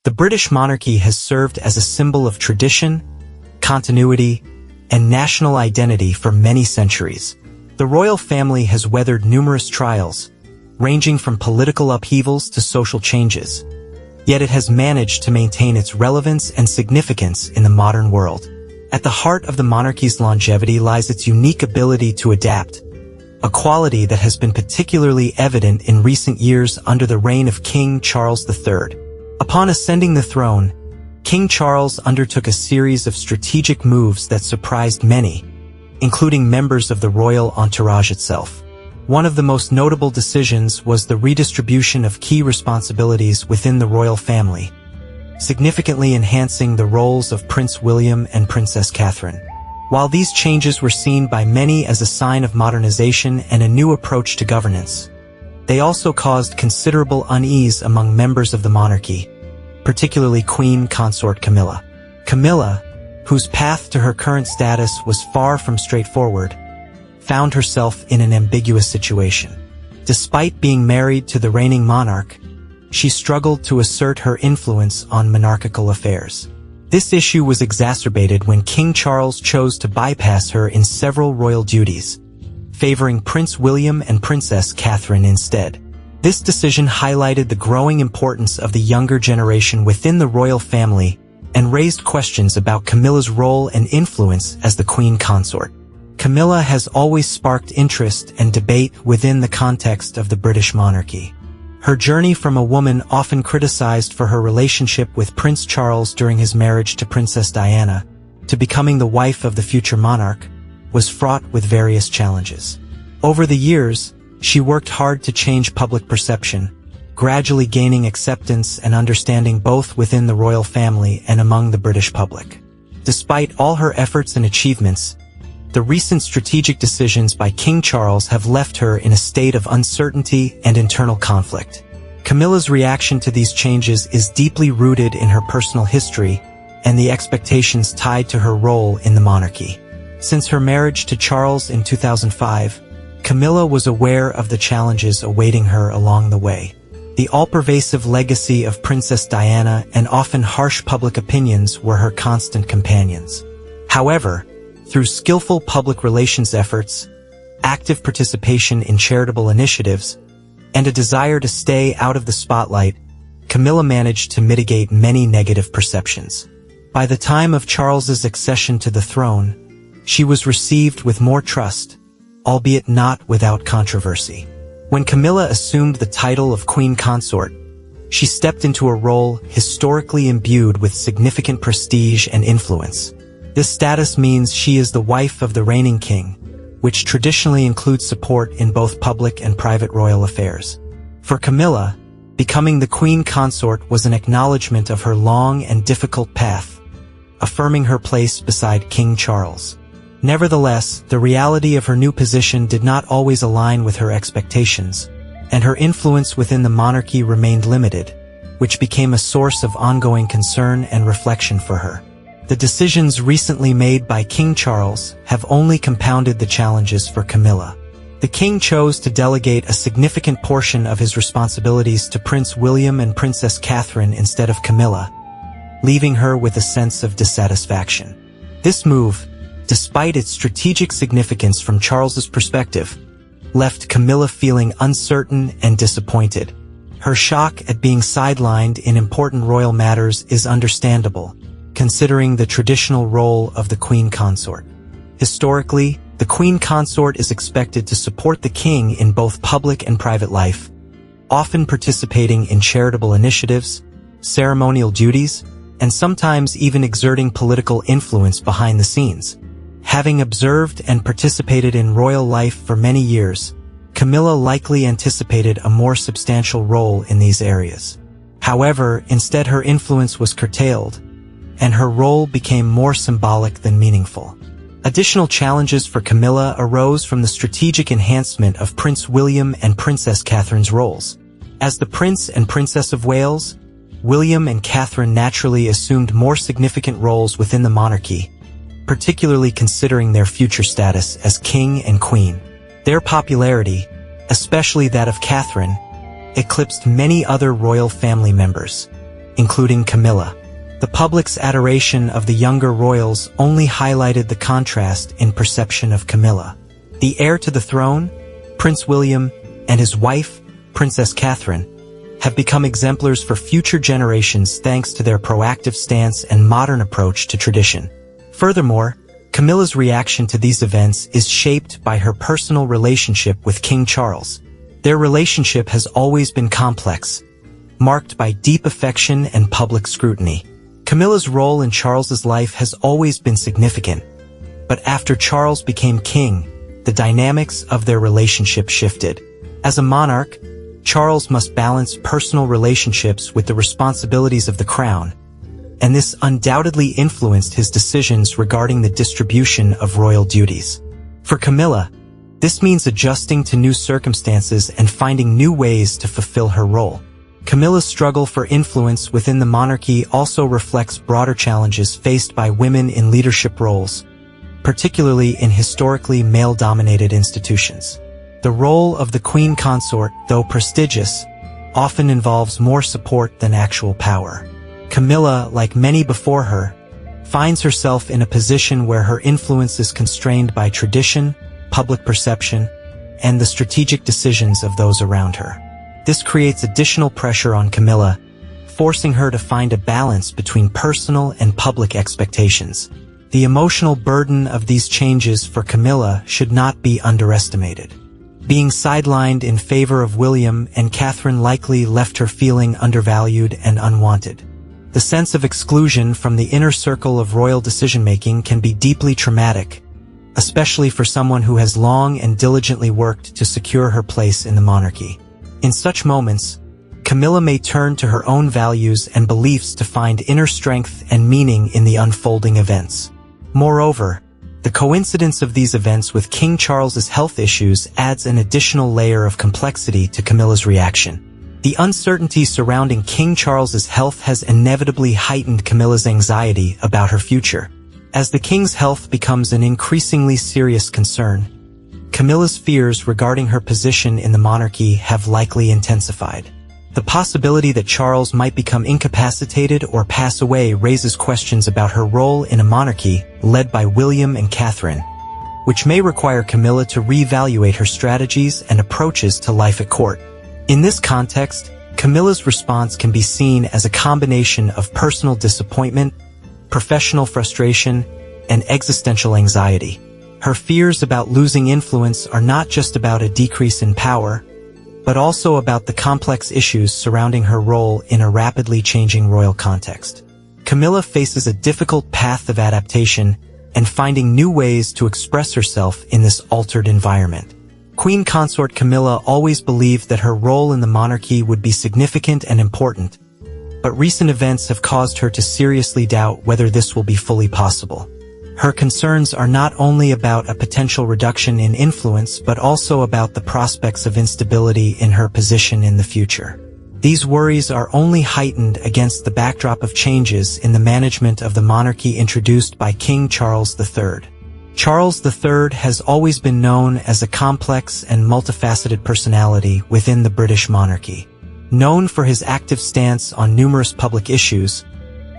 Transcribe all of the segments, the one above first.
The British monarchy has served as a symbol of tradition, continuity, and national identity for many centuries. The royal family has weathered numerous trials, ranging from political upheavals to social changes. Yet it has managed to maintain its relevance and significance in the modern world. At the heart of the monarchy's longevity lies its unique ability to adapt, a quality that has been particularly evident in recent years under the reign of King Charles III. Upon ascending the throne, King Charles undertook a series of strategic moves that surprised many, including members of the royal entourage itself. One of the most notable decisions was the redistribution of key responsibilities within the royal family, significantly enhancing the roles of Prince William and Princess Catherine. While these changes were seen by many as a sign of modernization and a new approach to governance, they also caused considerable unease among members of the monarchy, particularly Queen Consort Camilla. Camilla, whose path to her current status was far from straightforward, found herself in an ambiguous situation. Despite being married to the reigning monarch, she struggled to assert her influence on monarchical affairs. This issue was exacerbated when King Charles chose to bypass her in several royal duties, favoring Prince William and Princess Catherine instead. This decision highlighted the growing importance of the younger generation within the royal family and raised questions about Camilla's role and influence as the queen consort. Camilla has always sparked interest and debate within the context of the British monarchy. Her journey from a woman often criticized for her relationship with Prince Charles during his marriage to Princess Diana to becoming the wife of the future monarch was fraught with various challenges. Over the years, she worked hard to change public perception, gradually gaining acceptance and understanding both within the royal family and among the British public. Despite all her efforts and achievements, the recent strategic decisions by King Charles have left her in a state of uncertainty and internal conflict. Camilla's reaction to these changes is deeply rooted in her personal history and the expectations tied to her role in the monarchy. Since her marriage to Charles in 2005, Camilla was aware of the challenges awaiting her along the way. The all-pervasive legacy of Princess Diana and often harsh public opinions were her constant companions. However, through skillful public relations efforts, active participation in charitable initiatives, and a desire to stay out of the spotlight, Camilla managed to mitigate many negative perceptions. By the time of Charles's accession to the throne, she was received with more trust, albeit not without controversy. When Camilla assumed the title of Queen Consort, she stepped into a role historically imbued with significant prestige and influence. This status means she is the wife of the reigning king, which traditionally includes support in both public and private royal affairs. For Camilla, becoming the queen consort was an acknowledgement of her long and difficult path, affirming her place beside King Charles. Nevertheless, the reality of her new position did not always align with her expectations, and her influence within the monarchy remained limited, which became a source of ongoing concern and reflection for her. The decisions recently made by King Charles have only compounded the challenges for Camilla. The king chose to delegate a significant portion of his responsibilities to Prince William and Princess Catherine instead of Camilla, leaving her with a sense of dissatisfaction. This move, despite its strategic significance from Charles's perspective, left Camilla feeling uncertain and disappointed. Her shock at being sidelined in important royal matters is understandable, considering the traditional role of the queen consort. Historically, the queen consort is expected to support the king in both public and private life, often participating in charitable initiatives, ceremonial duties, and sometimes even exerting political influence behind the scenes. Having observed and participated in royal life for many years, Camilla likely anticipated a more substantial role in these areas. However, instead her influence was curtailed, and her role became more symbolic than meaningful. Additional challenges for Camilla arose from the strategic enhancement of Prince William and Princess Catherine's roles. As the Prince and Princess of Wales, William and Catherine naturally assumed more significant roles within the monarchy, particularly considering their future status as king and queen. Their popularity, especially that of Catherine, eclipsed many other royal family members, including Camilla. The public's adoration of the younger royals only highlighted the contrast in perception of Camilla. The heir to the throne, Prince William, and his wife, Princess Catherine, have become exemplars for future generations thanks to their proactive stance and modern approach to tradition. Furthermore, Camilla's reaction to these events is shaped by her personal relationship with King Charles. Their relationship has always been complex, marked by deep affection and public scrutiny. Camilla's role in Charles's life has always been significant, but after Charles became king, the dynamics of their relationship shifted. As a monarch, Charles must balance personal relationships with the responsibilities of the crown, and this undoubtedly influenced his decisions regarding the distribution of royal duties. For Camilla, this means adjusting to new circumstances and finding new ways to fulfill her role. Camilla's struggle for influence within the monarchy also reflects broader challenges faced by women in leadership roles, particularly in historically male-dominated institutions. The role of the queen consort, though prestigious, often involves more support than actual power. Camilla, like many before her, finds herself in a position where her influence is constrained by tradition, public perception, and the strategic decisions of those around her. This creates additional pressure on Camilla, forcing her to find a balance between personal and public expectations. The emotional burden of these changes for Camilla should not be underestimated. Being sidelined in favor of William and Catherine likely left her feeling undervalued and unwanted. The sense of exclusion from the inner circle of royal decision-making can be deeply traumatic, especially for someone who has long and diligently worked to secure her place in the monarchy. In such moments, Camilla may turn to her own values and beliefs to find inner strength and meaning in the unfolding events. Moreover, the coincidence of these events with King Charles's health issues adds an additional layer of complexity to Camilla's reaction. The uncertainty surrounding King Charles's health has inevitably heightened Camilla's anxiety about her future. As the king's health becomes an increasingly serious concern, Camilla's fears regarding her position in the monarchy have likely intensified. The possibility that Charles might become incapacitated or pass away raises questions about her role in a monarchy led by William and Catherine, which may require Camilla to reevaluate her strategies and approaches to life at court. In this context, Camilla's response can be seen as a combination of personal disappointment, professional frustration, and existential anxiety. Her fears about losing influence are not just about a decrease in power, but also about the complex issues surrounding her role in a rapidly changing royal context. Camilla faces a difficult path of adaptation and finding new ways to express herself in this altered environment. Queen consort Camilla always believed that her role in the monarchy would be significant and important, but recent events have caused her to seriously doubt whether this will be fully possible. Her concerns are not only about a potential reduction in influence but also about the prospects of instability in her position in the future. These worries are only heightened against the backdrop of changes in the management of the monarchy introduced by King Charles III. Charles III has always been known as a complex and multifaceted personality within the British monarchy. Known for his active stance on numerous public issues,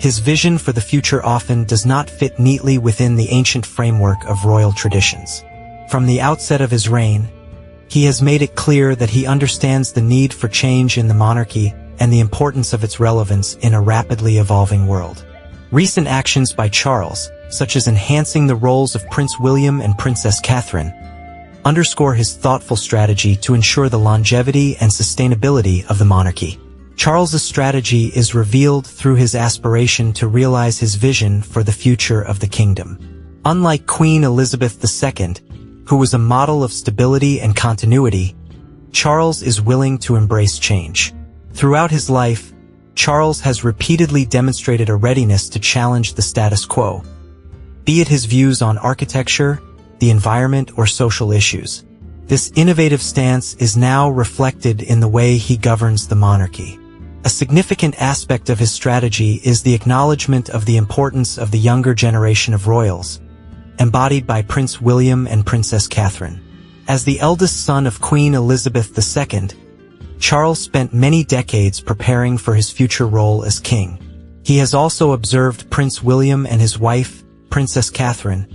his vision for the future often does not fit neatly within the ancient framework of royal traditions. From the outset of his reign, he has made it clear that he understands the need for change in the monarchy and the importance of its relevance in a rapidly evolving world. Recent actions by Charles, such as enhancing the roles of Prince William and Princess Catherine, underscore his thoughtful strategy to ensure the longevity and sustainability of the monarchy. Charles's strategy is revealed through his aspiration to realize his vision for the future of the kingdom. Unlike Queen Elizabeth II, who was a model of stability and continuity, Charles is willing to embrace change. Throughout his life, Charles has repeatedly demonstrated a readiness to challenge the status quo, be it his views on architecture, the environment, or social issues. This innovative stance is now reflected in the way he governs the monarchy. A significant aspect of his strategy is the acknowledgement of the importance of the younger generation of royals, embodied by Prince William and Princess Catherine. As the eldest son of Queen Elizabeth II, Charles spent many decades preparing for his future role as king. He has also observed Prince William and his wife, Princess Catherine,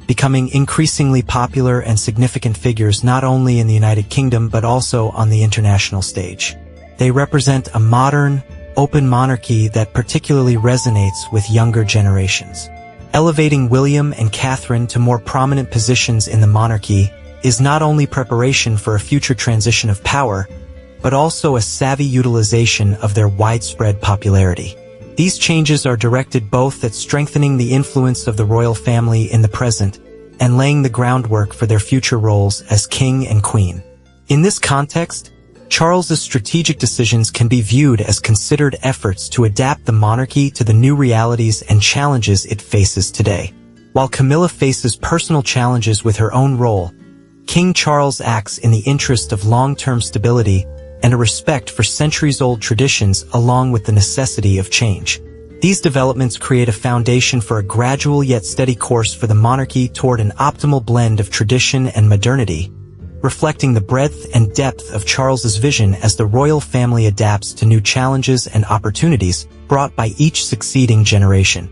becoming increasingly popular and significant figures not only in the United Kingdom but also on the international stage. They represent a modern, open monarchy that particularly resonates with younger generations. Elevating William and Catherine to more prominent positions in the monarchy is not only preparation for a future transition of power, but also a savvy utilization of their widespread popularity. These changes are directed both at strengthening the influence of the royal family in the present and laying the groundwork for their future roles as king and queen. In this context, Charles's strategic decisions can be viewed as considered efforts to adapt the monarchy to the new realities and challenges it faces today. While Camilla faces personal challenges with her own role, King Charles acts in the interest of long-term stability and a respect for centuries-old traditions along with the necessity of change. These developments create a foundation for a gradual yet steady course for the monarchy toward an optimal blend of tradition and modernity, reflecting the breadth and depth of Charles's vision as the royal family adapts to new challenges and opportunities brought by each succeeding generation.